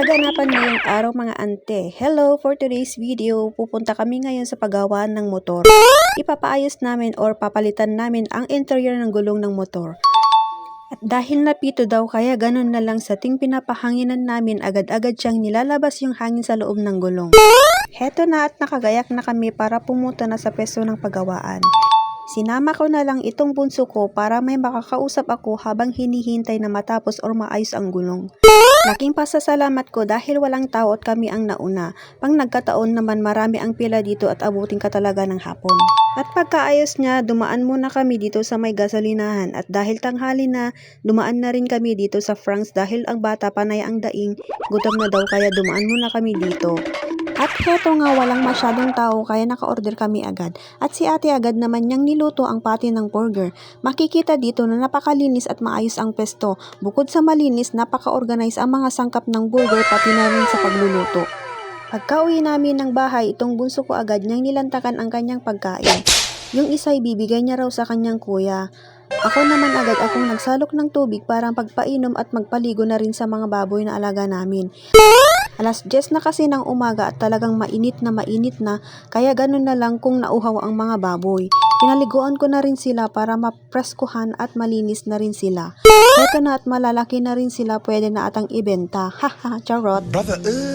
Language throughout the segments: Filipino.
Kaganapan ngayong araw mga ante. Hello! For today's video, pupunta kami ngayon sa paggawaan ng motor. Ipapaayos namin or papalitan namin ang interior ng gulong ng motor. At dahil napito daw kaya ganun na lang sa ting pinapahanginan namin agad-agad siyang nilalabas yung hangin sa loob ng gulong. Heto na at nakagayak na kami para pumunta na sa pwesto ng paggawaan. Sinama ko na lang itong bunso ko para may makakausap ako habang hinihintay na matapos or maayos ang gulong. Laking pasasalamat ko dahil walang tao at kami ang nauna. Pang nagkataon naman marami ang pila dito at abutin ka talaga ng hapon. At pagkaayos niya, dumaan muna kami dito sa may gasolinahan at dahil tanghali na, dumaan na rin kami dito sa Frank's dahil ang bata panay ang daing, gutom na daw kaya dumaan muna kami dito. At heto nga walang masyadong tao kaya naka-order kami agad. At si ate agad naman niyang niluto ang pati ng burger. Makikita dito na napakalinis at maayos ang pesto. Bukod sa malinis, napaka-organize ang mga sangkap ng burger pati na rin sa pagluluto. Pagka-uwi namin ng bahay, itong bunso ko agad niyang nilantakan ang kanyang pagkain. Yung isa ibibigay niya raw sa kanyang kuya. Ako naman agad akong nagsalok ng tubig para pagpainom at magpaligo na rin sa mga baboy na alaga namin. Alas 10 na kasi ng umaga at talagang mainit na kaya ganun na lang kung nauhaw ang mga baboy. Pinaliguan ko na rin sila para mapreskuhan at malinis na rin sila. Heto na at malalaki na rin sila, pwede na atang ibenta. Haha, charot.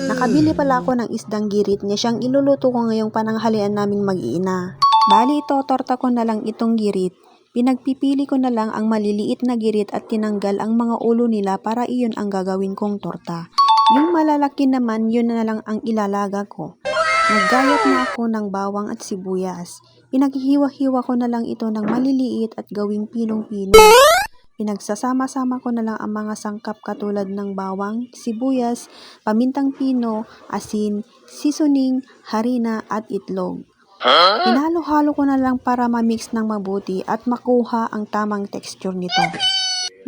Nakabili pala ako ng isdang girit niya siyang iluluto ko ngayong pananghalian naming mag-iina. Bali ito, torta ko na lang itong girit. Pinagpipili ko na lang ang maliliit na girit at tinanggal ang mga ulo nila para iyon ang gagawin kong torta. Yung malalaki naman, yun na lang ang ilalaga ko. Naggayat na ako ng bawang at sibuyas. Pinaghihiwa-hiwa ko na lang ito ng maliliit at gawing pinong-pino. Pinagsasama-sama ko na lang ang mga sangkap katulad ng bawang, sibuyas, pamintang pino, asin, seasoning, harina at itlog. Pinalo-halo ko na lang para ma-mix ng mabuti at makuha ang tamang texture nito.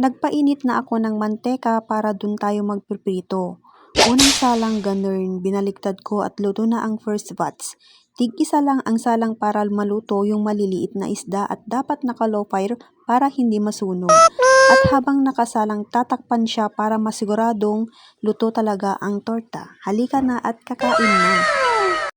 Nagpainit na ako ng manteka para dun tayo magpiprito. Unang salang ganun, binaliktad ko at luto na ang first batch. Tig-isa lang ang salang para maluto yung maliliit na isda at dapat naka-low fire para hindi masunog. At habang nakasalang tatakpan siya para masiguradong luto talaga ang torta. Halika na at kakain na!